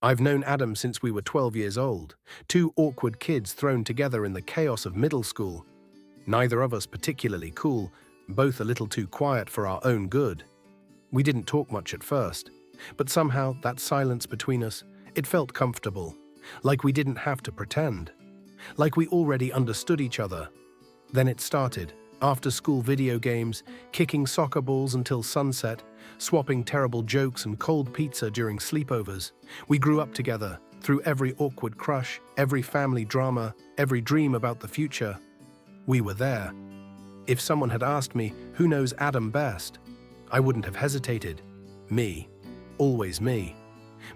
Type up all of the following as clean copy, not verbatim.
I've known Adam since we were 12 years old, two awkward kids thrown together in the chaos of middle school. Neither of us particularly cool, both a little too quiet for our own good. We didn't talk much at first, but somehow that silence between us, it felt comfortable, like we didn't have to pretend, like we already understood each other. Then it started. After-school video games, kicking soccer balls until sunset, swapping terrible jokes and cold pizza during sleepovers. We grew up together, through every awkward crush, every family drama, every dream about the future. We were there. If someone had asked me who knows Adam best, I wouldn't have hesitated. Me. Always me.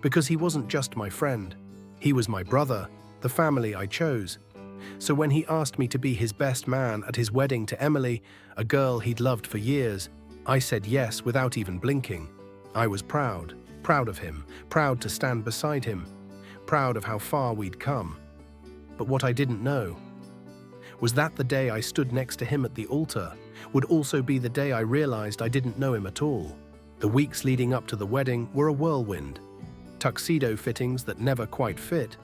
Because he wasn't just my friend. He was my brother, the family I chose. So when he asked me to be his best man at his wedding to Emily, a girl he'd loved for years, I said yes without even blinking. I was proud of him, proud to stand beside him, proud of how far we'd come. But what I didn't know was that the day I stood next to him at the altar would also be the day I realized I didn't know him at all. The weeks leading up to the wedding were a whirlwind. Tuxedo fittings that never quite fit,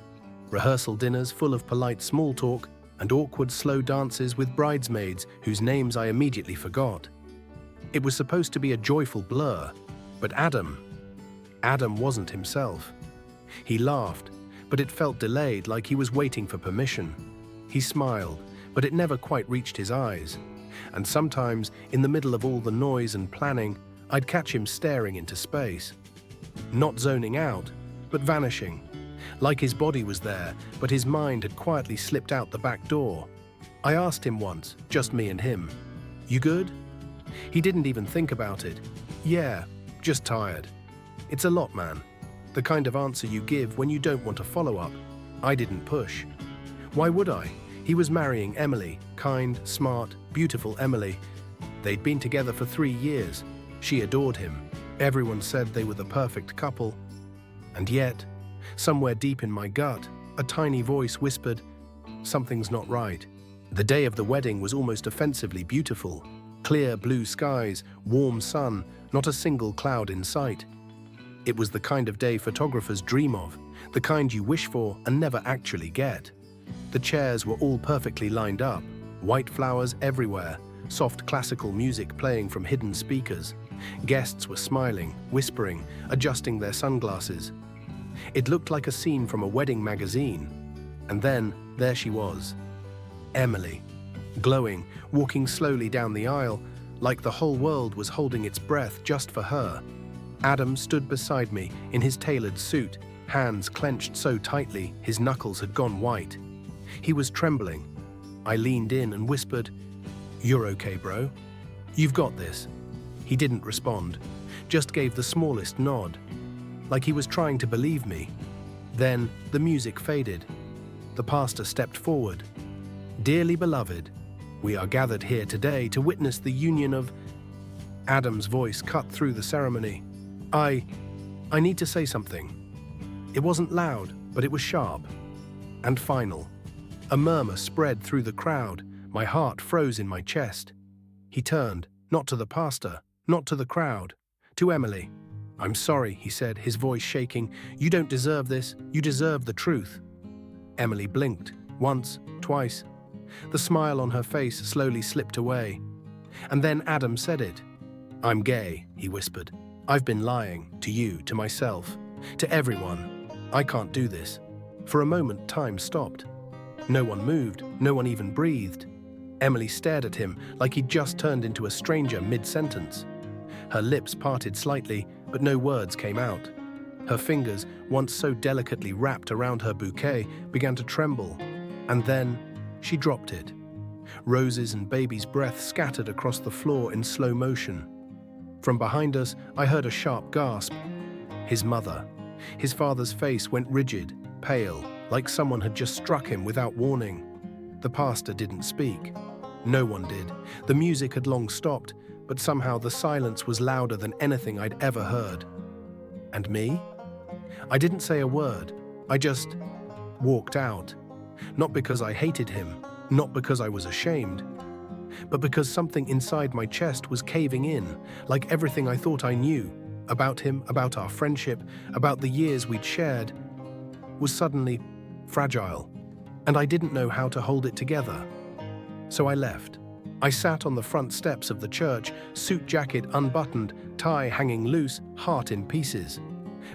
rehearsal dinners full of polite small talk, and awkward slow dances with bridesmaids whose names I immediately forgot. It was supposed to be a joyful blur, but Adam wasn't himself. He laughed, but it felt delayed, like he was waiting for permission. He smiled, but it never quite reached his eyes. And sometimes, in the middle of all the noise and planning, I'd catch him staring into space. Not zoning out, but vanishing. Like his body was there, but his mind had quietly slipped out the back door. I asked him once, just me and him, "You good?" He didn't even think about it. "Yeah, just tired." It's a lot, man. The kind of answer you give when you don't want a follow-up. I didn't push. Why would I? He was marrying Emily, kind, smart, beautiful Emily. They'd been together for 3 years. She adored him. Everyone said they were the perfect couple. And yet, somewhere deep in my gut, a tiny voice whispered, "Something's not right." The day of the wedding was almost offensively beautiful. Clear blue skies, warm sun, not a single cloud in sight. It was the kind of day photographers dream of, the kind you wish for and never actually get. The chairs were all perfectly lined up, white flowers everywhere, soft classical music playing from hidden speakers. Guests were smiling, whispering, adjusting their sunglasses. It looked like a scene from a wedding magazine. And then, there she was. Emily. Glowing, walking slowly down the aisle, like the whole world was holding its breath just for her. Adam stood beside me in his tailored suit, hands clenched so tightly his knuckles had gone white. He was trembling. I leaned in and whispered, "You're okay, bro. You've got this." He didn't respond, just gave the smallest nod, like he was trying to believe me. Then the music faded. The pastor stepped forward. "Dearly beloved, we are gathered here today to witness the union of..." Adam's voice cut through the ceremony. I need to say something." It wasn't loud, but it was sharp and final. A murmur spread through the crowd. My heart froze in my chest. He turned, not to the pastor, not to the crowd, to Emily. "I'm sorry," he said, his voice shaking. "You don't deserve this. You deserve the truth." Emily blinked, once, twice. The smile on her face slowly slipped away. And then Adam said it. "I'm gay," he whispered. "I've been lying, to you, to myself, to everyone. I can't do this." For a moment, time stopped. No one moved, no one even breathed. Emily stared at him like he'd just turned into a stranger mid-sentence. Her lips parted slightly, but no words came out. Her fingers, once so delicately wrapped around her bouquet, began to tremble. And then, she dropped it. Roses and baby's breath scattered across the floor in slow motion. From behind us, I heard a sharp gasp. His mother. His father's face went rigid, pale, like someone had just struck him without warning. The pastor didn't speak. No one did. The music had long stopped, but somehow the silence was louder than anything I'd ever heard. And me? I didn't say a word. I just walked out. Not because I hated him, not because I was ashamed, but because something inside my chest was caving in, like everything I thought I knew, about him, about our friendship, about the years we'd shared. was suddenly fragile, and I didn't know how to hold it together. So I left. I sat on the front steps of the church, suit jacket unbuttoned, tie hanging loose, heart in pieces.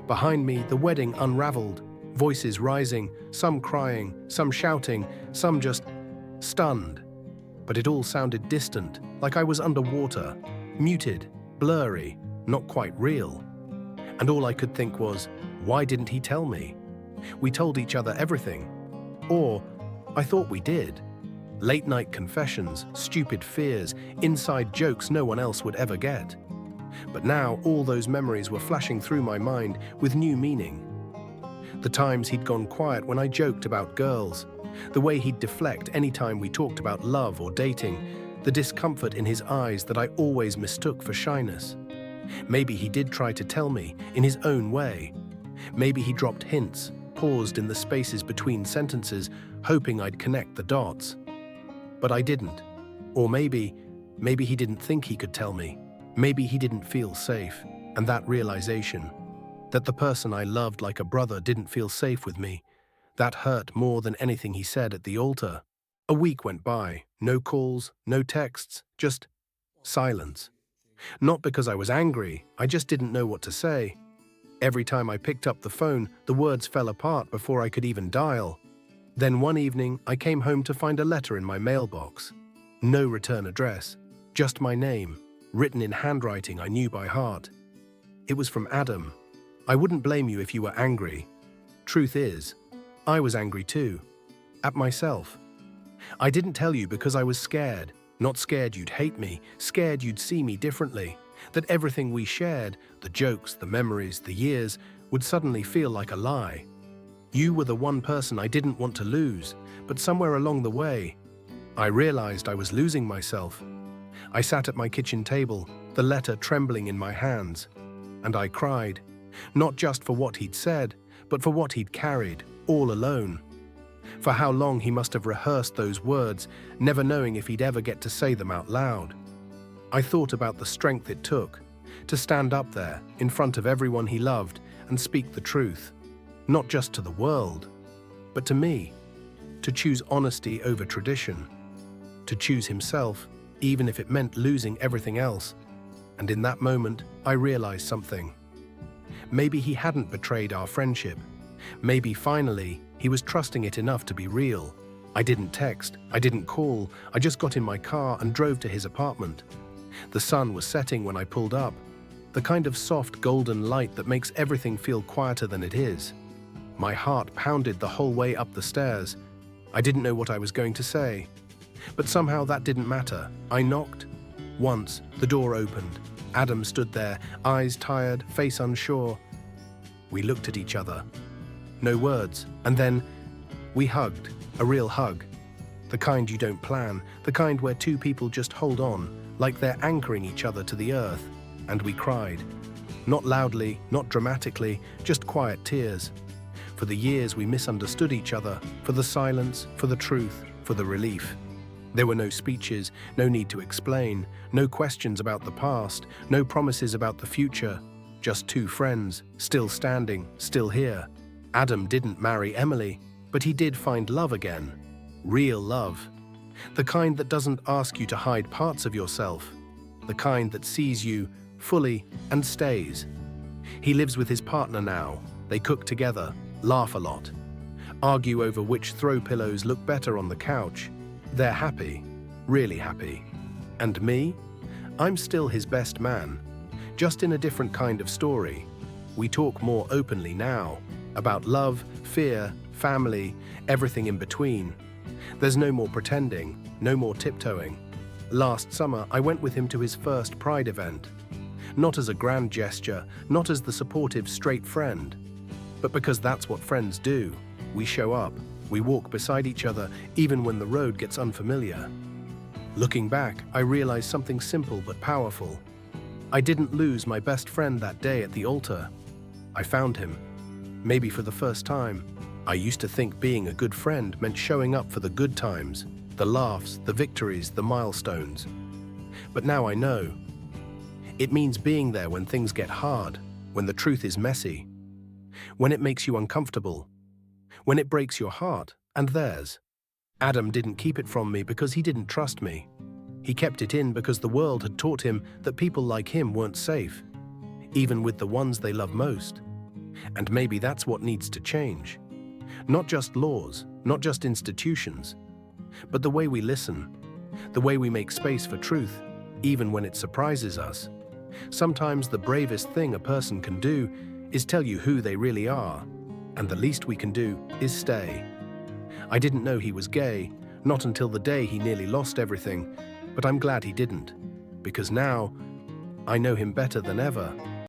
Behind me, the wedding unraveled, voices rising, some crying, some shouting, some just stunned. But it all sounded distant, like I was underwater, muted, blurry, not quite real. And all I could think was, why didn't he tell me? We told each other everything. Or, I thought we did. Late-night confessions, stupid fears, inside jokes no one else would ever get. But now all those memories were flashing through my mind with new meaning. The times he'd gone quiet when I joked about girls, the way he'd deflect any time we talked about love or dating, the discomfort in his eyes that I always mistook for shyness. Maybe he did try to tell me in his own way. Maybe he dropped hints, paused in the spaces between sentences, hoping I'd connect the dots. But I didn't. Or maybe he didn't think he could tell me. Maybe he didn't feel safe, and that realization, that the person I loved like a brother didn't feel safe with me, that hurt more than anything he said at the altar. A week went by, no calls, no texts, just silence. Not because I was angry, I just didn't know what to say. Every time I picked up the phone, the words fell apart before I could even dial. Then one evening, I came home to find a letter in my mailbox. No return address, just my name, written in handwriting I knew by heart. It was from Adam. I wouldn't blame you if you were angry. Truth is, I was angry too. At myself. I didn't tell you because I was scared. Not scared you'd hate me, scared you'd see me differently. That everything we shared, the jokes, the memories, the years, would suddenly feel like a lie. You were the one person I didn't want to lose, but somewhere along the way, I realized I was losing myself. I sat at my kitchen table, the letter trembling in my hands, and I cried, not just for what he'd said, but for what he'd carried, all alone. For how long he must have rehearsed those words, never knowing if he'd ever get to say them out loud. I thought about the strength it took to stand up there in front of everyone he loved and speak the truth. Not just to the world, but to me, to choose honesty over tradition, to choose himself, even if it meant losing everything else. And in that moment, I realized something. Maybe he hadn't betrayed our friendship. Maybe finally, he was trusting it enough to be real. I didn't text, I didn't call, I just got in my car and drove to his apartment. The sun was setting when I pulled up, the kind of soft golden light that makes everything feel quieter than it is. My heart pounded the whole way up the stairs. I didn't know what I was going to say. But somehow that didn't matter. I knocked. Once, the door opened. Adam stood there, eyes tired, face unsure. We looked at each other. No words. And then, we hugged. A real hug. The kind you don't plan. The kind where two people just hold on, like they're anchoring each other to the earth. And we cried. Not loudly, not dramatically, just quiet tears. For the years we misunderstood each other, for the silence, for the truth, for the relief. There were no speeches, no need to explain, no questions about the past, no promises about the future. Just two friends, still standing, still here. Adam didn't marry Emily, but he did find love again. Real love. The kind that doesn't ask you to hide parts of yourself. The kind that sees you fully and stays. He lives with his partner now. They cook together, laugh a lot, argue over which throw pillows look better on the couch. They're happy, really happy. And me? I'm still his best man, just in a different kind of story. We talk more openly now, about love, fear, family, everything in between. There's no more pretending, no more tiptoeing. Last summer, I went with him to his first Pride event. Not as a grand gesture, not as the supportive straight friend, but because that's what friends do. We show up, we walk beside each other, even when the road gets unfamiliar. Looking back, I realized something simple but powerful. I didn't lose my best friend that day at the altar. I found him. Maybe for the first time. I used to think being a good friend meant showing up for the good times, the laughs, the victories, the milestones. But now I know. It means being there when things get hard, when the truth is messy, when it makes you uncomfortable, when it breaks your heart and theirs. Adam didn't keep it from me because he didn't trust me. He kept it in because the world had taught him that people like him weren't safe, even with the ones they love most. And maybe that's what needs to change. Not just laws, not just institutions, but the way we listen, the way we make space for truth, even when it surprises us. Sometimes the bravest thing a person can do is tell you who they really are, and the least we can do is stay. I didn't know he was gay, not until the day he nearly lost everything, but I'm glad he didn't, because now I know him better than ever.